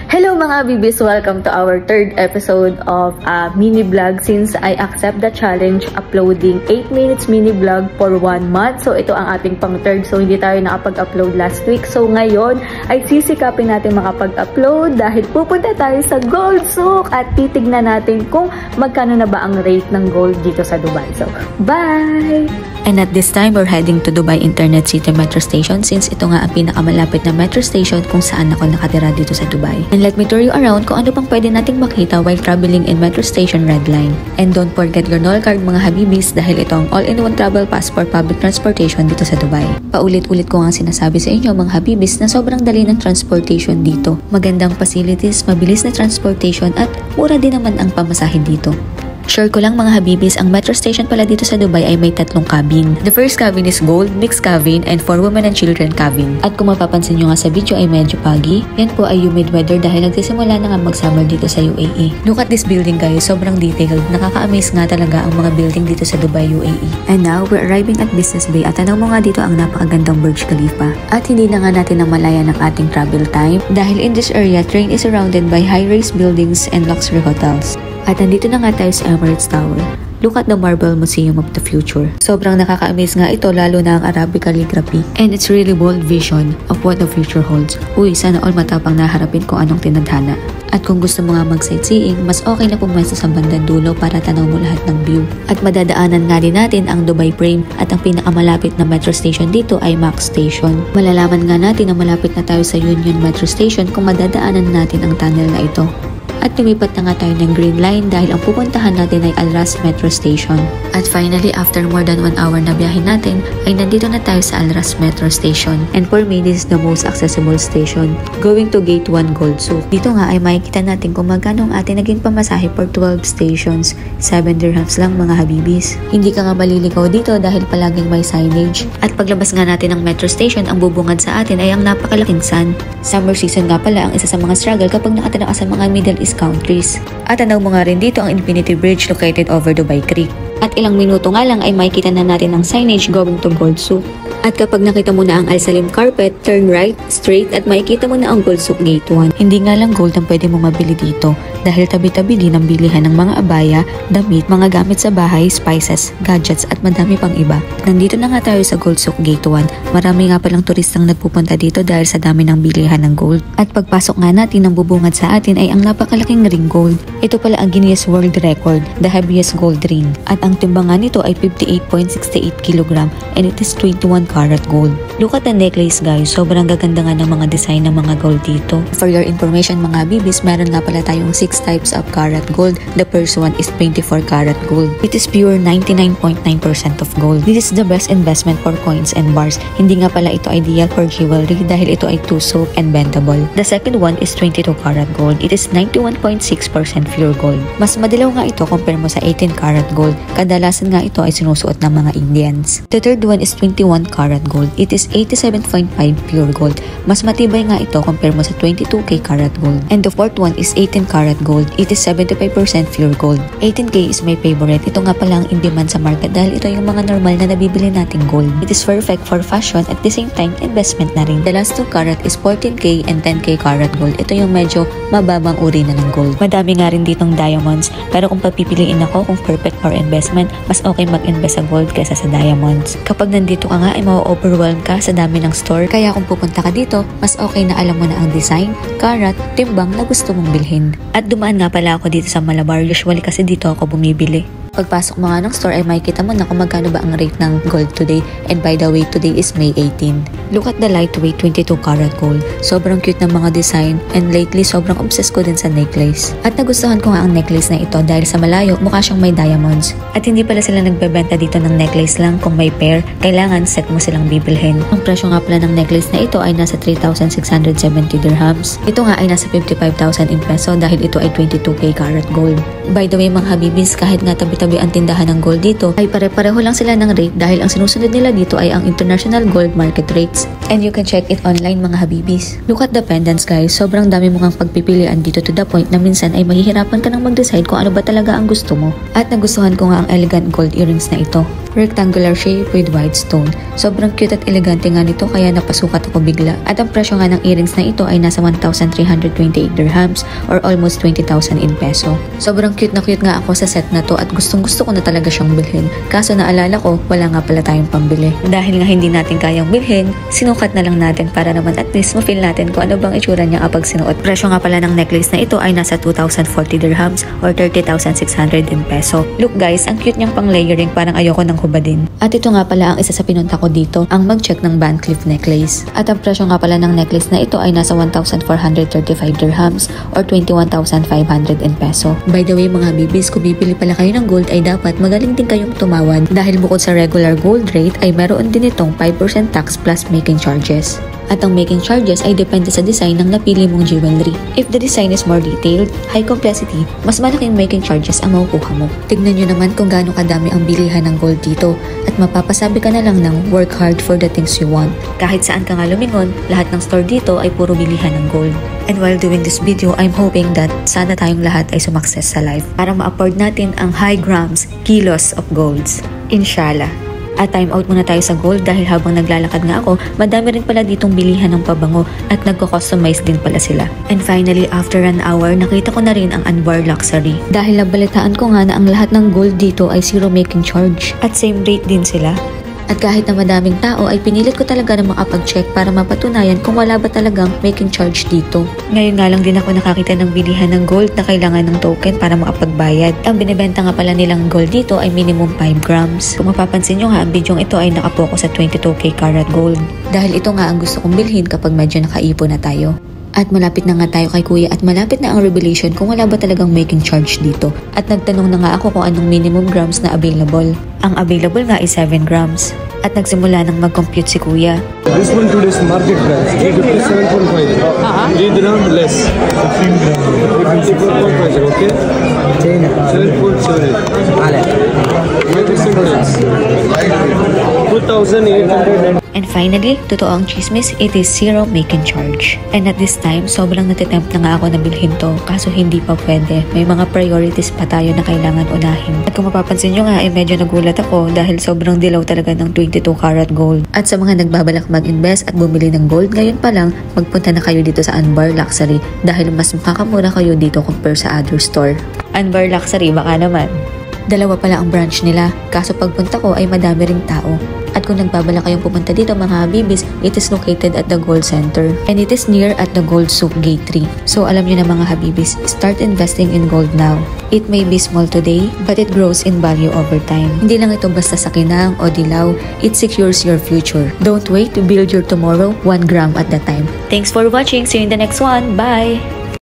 Hello mga bibis! Welcome to our third episode of mini vlog since I accept the challenge uploading 8 minutes mini vlog for 1 month. So ito ang ating pang third. So hindi tayo nakapag-upload last week. So ngayon ay sisikapin natin makapag-upload dahil pupunta tayo sa Gold Souk at titignan natin kung magkano na ba ang rate ng gold dito sa Dubai. So bye! And at this time, we're heading to Dubai Internet City Metro Station since ito nga ang pinakamalapit na metro station kung saan ako nakatira dito sa Dubai. And let me tour you around kung ano pang pwede nating makita while traveling in Metro Station Red Line. And don't forget your Nol card mga habibis dahil ito ang all-in-one travel pass for public transportation dito sa Dubai. Paulit-ulit ko nga sinasabi sa inyo mga habibis na sobrang dali ng transportation dito. Magandang facilities, mabilis na transportation at mura din naman ang pamasahe dito. Share ko lang mga habibis, ang metro station pala dito sa Dubai ay may 3 cabin. The first cabin is gold, mixed cabin, and for women and children cabin. At kung mapapansin nyo nga sa video ay medyo pagi, yan po ay humid weather dahil nagsisimula na nga mag-summer dito sa UAE. Look at this building guys, sobrang detailed. Nakaka-amaze nga talaga ang mga building dito sa Dubai, UAE. And now, we're arriving at Business Bay at tanaw mo nga dito ang napakagandang Burj Khalifa. At hindi na nga natin namalayan ng ating travel time dahil in this area, train is surrounded by high-rise buildings and luxury hotels. At nandito na nga tayo sa Emirates Tower. Look at the Marble Museum of the Future. Sobrang nakaka-amaze nga ito lalo na ang Arabic calligraphy. And it's really bold vision of what the future holds. Uy, sana all matapang na harapin kung anong tinadhana. At kung gusto mo nga mag-sightseeing, mas okay na pumesto sa bandang dulo para tanaw mo lahat ng view. At madadaanan nga din natin ang Dubai Frame at ang pinakamalapit na metro station dito ay Max Station. Malalaman nga natin na malapit na tayo sa Union Metro Station kung madadaanan natin ang tunnel na ito. At lumipat na nga tayo ng Green Line dahil ang pupuntahan natin ay Al Ras Metro Station. At finally, after more than 1 hour na biyahe natin, ay nandito na tayo sa Al Ras Metro Station. And for me, this is the most accessible station. Going to Gate 1 Gold Souk. Dito nga ay makikita natin kung magkano ang ating naging pamasahe for 12 stations. 7 dirhams lang mga habibis. Hindi ka nga maliligaw dito dahil palaging may signage. At paglabas nga natin ng metro station, ang bubungad sa atin ay ang napakalaking sun. Summer season nga pala ang isa sa mga struggle kapag nakatira ka sa mga Middle East countries. At tanaw mo nga rin dito ang Infinity Bridge located over Dubai Creek. At ilang minuto nga lang ay makikita na natin ang signage going to Gold Souk. At kapag nakita mo na ang Al Salim carpet, turn right, straight at makikita mo na ang Gold Souk Gate 1. Hindi nga lang gold ang pwede mo mabili dito dahil tabi-tabi din ang bilihan ng mga abaya, damit, mga gamit sa bahay, spices, gadgets at madami pang iba. Nandito na nga tayo sa Gold Souk Gate 1. Marami nga palang turistang nagpupunta dito dahil sa dami ng bilihan ng gold. At pagpasok nga natin ang bubungad sa atin ay ang napakalaking ring gold. Ito pala ang Guinness World Record, the heaviest gold ring. At ang timbangan nito ay 58.68 kg and it is 21 karat gold. Look at the necklace guys, sobrang gaganda nga ng mga design ng mga gold dito. For your information mga bibis, meron nga pala tayong 6 types of karat gold. The first one is 24 karat gold. It is pure 99.9% of gold. This is the best investment for coins and bars. Hindi nga pala ito ideal for jewelry dahil ito ay too soft and bendable. The second one is 22 karat gold. It is 91.6% pure gold. Mas madilaw nga ito compare mo sa 18 karat gold. Kadalasan nga ito ay sinusuot ng mga Indians. The third one is 21 karat gold. It is 87.5 pure gold. Mas matibay nga ito compare mo sa 22k karat gold. And the fourth one is 18 karat gold. It is 75% pure gold. 18k is my favorite. Ito nga pala ang in demand sa market dahil ito yung mga normal na nabibili nating gold. It is perfect for fashion at the same time investment na rin. The last 2 karat is 14k and 10k karat gold. Ito yung medyo mababang uri na ng gold. Madami nga rin ditong diamonds pero kung papipiliin ako kung perfect for investment, mas okay mag-invest sa gold kaysa sa diamonds. Kapag nandito ka nga ay ma-overwhelm ka sa dami ng store kaya kung pupunta ka dito, mas okay na alam mo na ang design, karat, timbang na gusto mong bilhin. At dumaan nga pala ako dito sa Malabar, usually kasi dito ako bumibili. Pagpasok mo nga ng store ay makikita mo na kung magkano ba ang rate ng gold today. And by the way, today is May 18. Look at the lightweight 22 karat gold. Sobrang cute ng mga design and lately sobrang obsessed ko din sa necklace. At nagustuhan ko nga ang necklace na ito dahil sa malayo mukha siyang may diamonds. At hindi pala sila nagbebenta dito ng necklace lang kung may pair. Kailangan set mo silang bibilhin. Ang presyo nga pala ng necklace na ito ay nasa 3,670 dirhams. Ito nga ay nasa 55,000 in peso dahil ito ay 22k karat gold. By the way mga habibis, kahit nga tabi-tabi ang tindahan ng gold dito ay pare-pareho lang sila ng rate dahil ang sinusunod nila dito ay ang international gold market rates. And you can check it online mga habibis. Look at the pendants guys, sobrang dami mo ngang pagpipilian dito to the point na minsan ay mahihirapan ka nang mag-decide kung ano ba talaga ang gusto mo. At nagustuhan ko nga ang elegant gold earrings na ito. rectangular shape with white stone. Sobrang cute at elegante nga nito kaya napasukat ako bigla. At ang presyo nga ng earrings na ito ay nasa 1,328 dirhams or almost 20,000 in peso. Sobrang cute nga ako sa set na to at gustong gusto ko na talaga siyang bilhin. Kaso naalala ko, wala nga pala tayong pambili. Dahil nga hindi natin kayang bilhin, sinukat na lang natin para naman at least ma-feel natin kung ano bang itsura niya kapag sinuot. Presyo nga pala ng necklace na ito ay nasa 2,040 dirhams or 30,600 in peso. Look guys, ang cute niyang pang layering, parang ayoko ng hubadin. At ito nga pala ang isa sa pinunta ko dito, ang mag-check ng Van Cleef necklace. At ang presyo nga pala ng necklace na ito ay nasa 1,435 dirhams or 21,500 in peso. By the way mga bibis, kung bibili pala kayo ng gold ay dapat magaling din kayong tumawad dahil bukod sa regular gold rate ay meron din itong 5% tax plus making charges. At ang making charges ay depende sa design ng napili mong jewelry. If the design is more detailed, high complexity, mas malaking making charges ang makukuha mo. Tignan nyo naman kung gaano kadami ang bilihan ng gold dito at mapapasabi ka na lang ng work hard for the things you want. Kahit saan ka nga lumingon, lahat ng store dito ay puro bilihan ng gold. And while doing this video, I'm hoping that sana tayong lahat ay sumakses sa life para ma-afford natin ang high grams, kilos of golds. Inshallah. At time out muna tayo sa gold dahil habang naglalakad nga ako, madami rin pala ditong bilihan ng pabango at nagko-customize din pala sila. And finally, after an hour, nakita ko na rin ang Anbar Luxury. Dahil nabalitaan ko nga na ang lahat ng gold dito ay zero making charge at same rate din sila. At kahit na madaming tao ay pinilit ko talaga na makapag-check para mapatunayan kung wala ba talagang making charge dito. Ngayon nga lang din ako nakakita ng bilihan ng gold na kailangan ng token para makapagbayad. Ang binibenta nga pala nilang gold dito ay minimum 5 grams. Kung mapapansin nyo nga, ang bidyong ito ay nakapokus sa 22k karat gold. Dahil ito nga ang gusto kong bilhin kapag medyo nakaipon na tayo. At malapit na nga tayo kay kuya at malapit na ang revelation kung wala ba talagang making charge dito. At nagtanong na nga ako kung anong minimum grams na available. Ang available nga is 7 grams. At nagsimula nang mag-compute si kuya. This one today's market price. 7.5. 3 dirham less. 54.5, okay? 7.7. 2,800. And finally, totoo ang chismis, it is zero making charge. And at this time, sobrang natitempt na nga ako na bilhin to, kaso hindi pa pwede. May mga priorities pa tayo na kailangan unahin. At kung mapapansin nyo nga, medyo nagulat ako dahil sobrang dilaw talaga ng 22 karat gold. At sa mga nagbabalak mag-invest at bumili ng gold, ngayon pa lang, magpunta na kayo dito sa Anbar Luxury dahil mas makakamura kayo dito compare sa other store. Anbar Luxury, baka naman. Dalawa pala ang branch nila, kaso pagpunta ko ay madami ring tao. At kung nagbabala kayong pumunta dito mga habibis, it is located at the Gold Center. And it is near at the Gold Souk Gate 3. So alam nyo na mga habibis, start investing in gold now. It may be small today, but it grows in value over time. Hindi lang ito basta sa kinang o dilaw, it secures your future. Don't wait to build your tomorrow 1 gram at a time. Thanks for watching. See you in the next one. Bye!